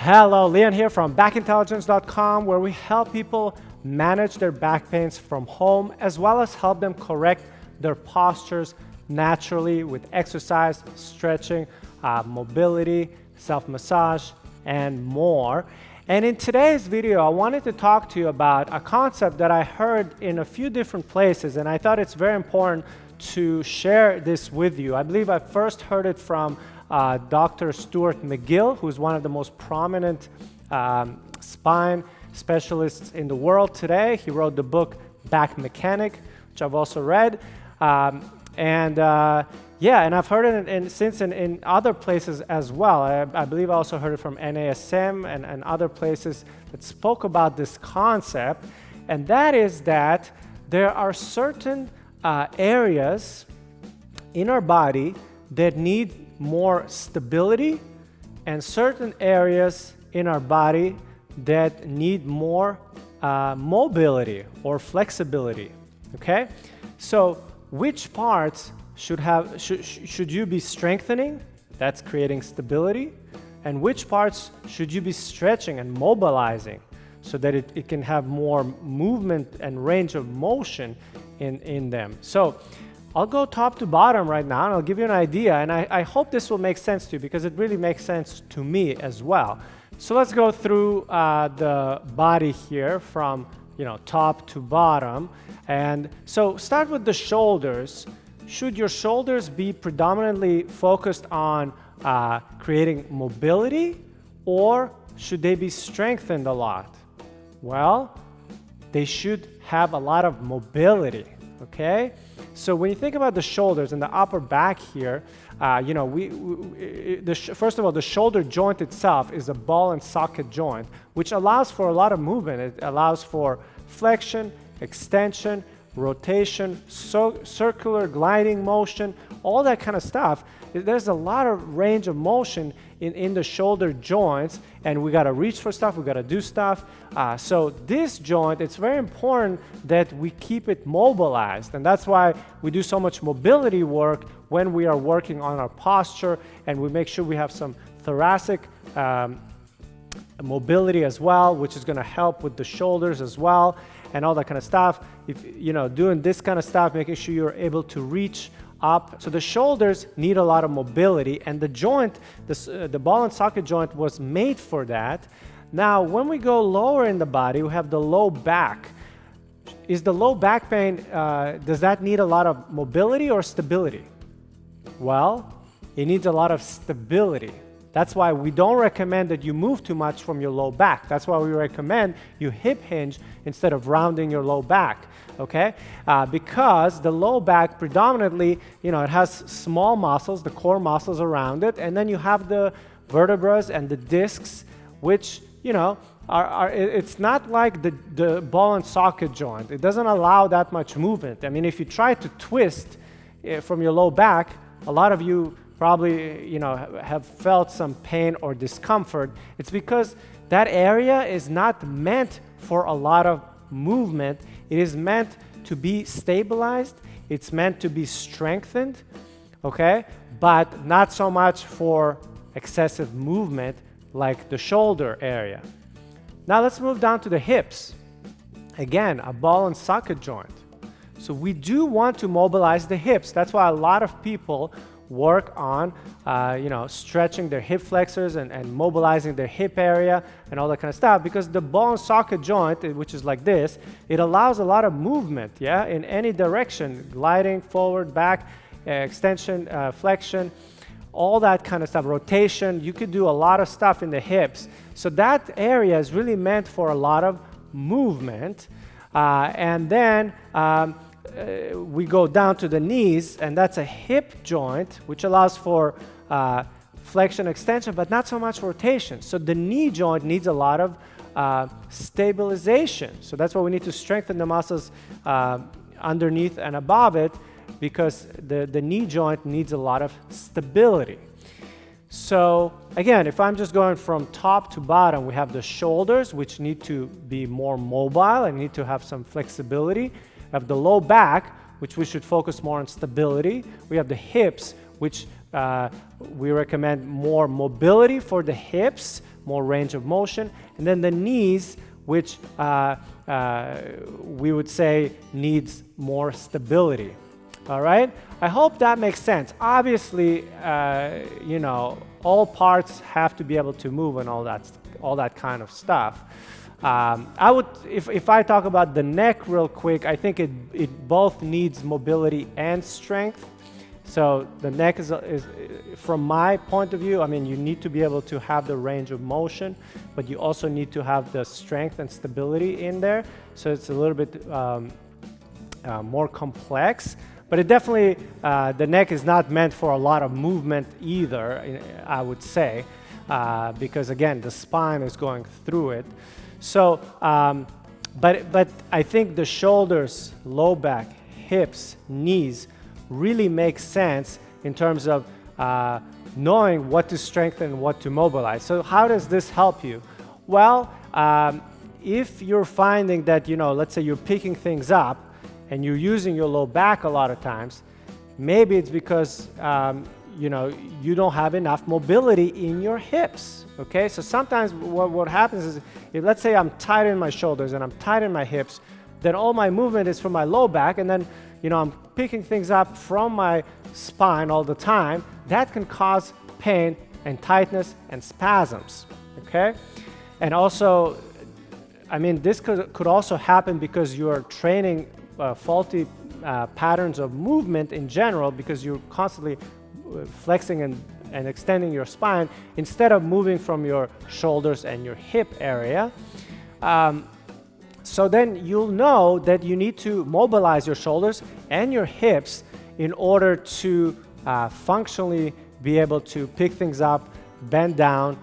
Hello, Leon here from backintelligence.com, where we help people manage their back pains from home, as well as help them correct their postures naturally with exercise, stretching, mobility, self-massage, and more. And in today's video, I wanted to talk to you about a concept that I heard in a few different places, and I thought it's very important to share this with you. I believe I first heard it from Dr. Stuart McGill, who's one of the most prominent spine specialists in the world today. He wrote the book Back Mechanic, which I've also read. And I've heard it since in other places as well. I believe I also heard it from NASM and other places that spoke about this concept. And that is that there are certain areas in our body that need more stability, and certain areas in our body that need more mobility or flexibility. Okay, so which parts should you be strengthening? That's creating stability. And which parts should you be stretching and mobilizing so that it can have more movement and range of motion in them? So I'll go top to bottom right now, and I'll give you an idea, and I hope this will make sense to you, because it really makes sense to me as well. So let's go through the body here from top to bottom. And so start with the shoulders. Should your shoulders be predominantly focused on creating mobility, or should they be strengthened a lot? Well, they should have a lot of mobility. Okay, so when you think about the shoulders and the upper back here, first of all, the shoulder joint itself is a ball and socket joint, which allows for a lot of movement. It allows for flexion, extension, rotation, circular gliding motion, all that kind of stuff. There's a lot of range of motion in the shoulder joints, and we got to reach for stuff, we got to do stuff. So this joint, it's very important that we keep it mobilized, and that's why we do so much mobility work when we are working on our posture, and we make sure we have some thoracic mobility as well, which is going to help with the shoulders as well, and all that kind of stuff. If doing this kind of stuff, making sure you're able to reach up. So the shoulders need a lot of mobility, and the joint, the ball and socket joint, was made for that. Now, when we go lower in the body, we have the low back. Is the low back pain, does that need a lot of mobility or stability? Well, it needs a lot of stability. That's why we don't recommend that you move too much from your low back. That's why we recommend you hip hinge instead of rounding your low back, okay? Because the low back predominantly, it has small muscles, the core muscles around it, and then you have the vertebrae and the discs, which, it's not like the ball and socket joint. It doesn't allow that much movement. I mean, if you try to twist from your low back, a lot of you probably have felt some pain or discomfort. It's because that area is not meant for a lot of movement. It is meant to be stabilized. It's meant to be strengthened, okay? But not so much for excessive movement like the shoulder area. Now let's move down to the hips. Again, a ball and socket joint. So we do want to mobilize the hips. That's why a lot of people work on stretching their hip flexors and mobilizing their hip area and all that kind of stuff, because the ball and socket joint, which is like this, it allows a lot of movement, in any direction, gliding forward, back, extension, flexion, all that kind of stuff, rotation. You could do a lot of stuff in the hips. So that area is really meant for a lot of movement. And then we go down to the knees, and that's a hip joint, which allows for flexion, extension, but not so much rotation. So the knee joint needs a lot of stabilization. So that's why we need to strengthen the muscles underneath and above it, because the knee joint needs a lot of stability. So again, if I'm just going from top to bottom, we have the shoulders, which need to be more mobile and need to have some flexibility. We have the low back, which we should focus more on stability. We have the hips, which we recommend more mobility for the hips, more range of motion, and then the knees, which we would say needs more stability. All right, I hope that makes sense. Obviously, you know, all parts have to be able to move and all that kind of stuff. I would, if I talk about the neck real quick, I think it both needs mobility and strength. So the neck is, from my point of view, I mean, you need to be able to have the range of motion, but you also need to have the strength and stability in there. So it's a little bit more complex. But it definitely, the neck is not meant for a lot of movement either, I would say, because again, the spine is going through it. So, but I think the shoulders, low back, hips, knees really make sense in terms of knowing what to strengthen and what to mobilize. So how does this help you? Well, if you're finding that, you know, let's say you're picking things up, and you're using your low back a lot of times, maybe it's because you know, you don't have enough mobility in your hips. Okay, so sometimes what happens is, if let's say I'm tight in my shoulders and I'm tight in my hips, then all my movement is from my low back, and then, you know, I'm picking things up from my spine all the time. That can cause pain and tightness and spasms. Okay, and also, I mean, this could also happen because you're training faulty patterns of movement in general, because you're constantly flexing and extending your spine instead of moving from your shoulders and your hip area. So then you'll know that you need to mobilize your shoulders and your hips in order to functionally be able to pick things up, bend down,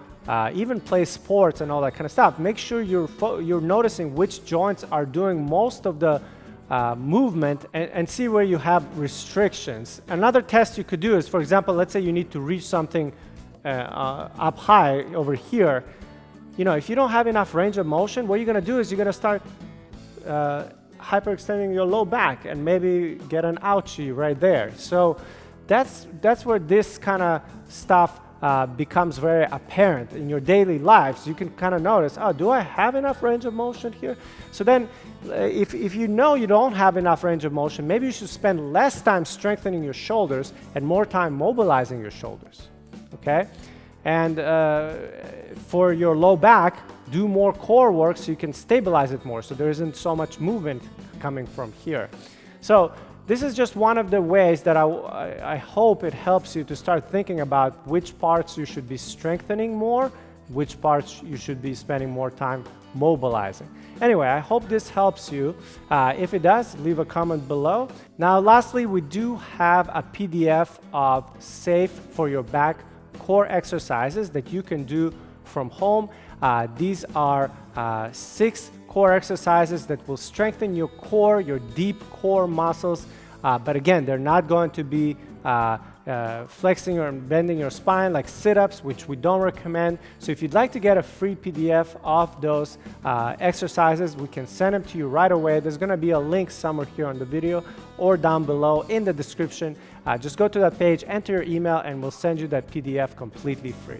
even play sports and all that kind of stuff. Make sure you're noticing which joints are doing most of the movement, and see where you have restrictions. Another test you could do is, for example, let's say you need to reach something up high over here. You know, if you don't have enough range of motion, what you're going to do is you're going to start hyperextending your low back and maybe get an ouchie right there. So that's where this kind of stuff becomes very apparent in your daily lives. You can kind of notice, oh, do I have enough range of motion here? So then if you know you don't have enough range of motion, maybe you should spend less time strengthening your shoulders and more time mobilizing your shoulders. Okay, and for your low back, do more core work so you can stabilize it more, so there isn't so much movement coming from here. So this is just one of the ways that I hope it helps you to start thinking about which parts you should be strengthening more, which parts you should be spending more time mobilizing. Anyway, I hope this helps you. If it does, leave a comment below. Now, lastly, we do have a PDF of safe for your back core exercises that you can do from home. These are 6 core exercises that will strengthen your core, your deep core muscles. But again, they're not going to be flexing or bending your spine like sit-ups, which we don't recommend. So if you'd like to get a free PDF of those exercises, we can send them to you right away. There's going to be a link somewhere here on the video or down below in the description. Just go to that page, enter your email, and we'll send you that PDF completely free.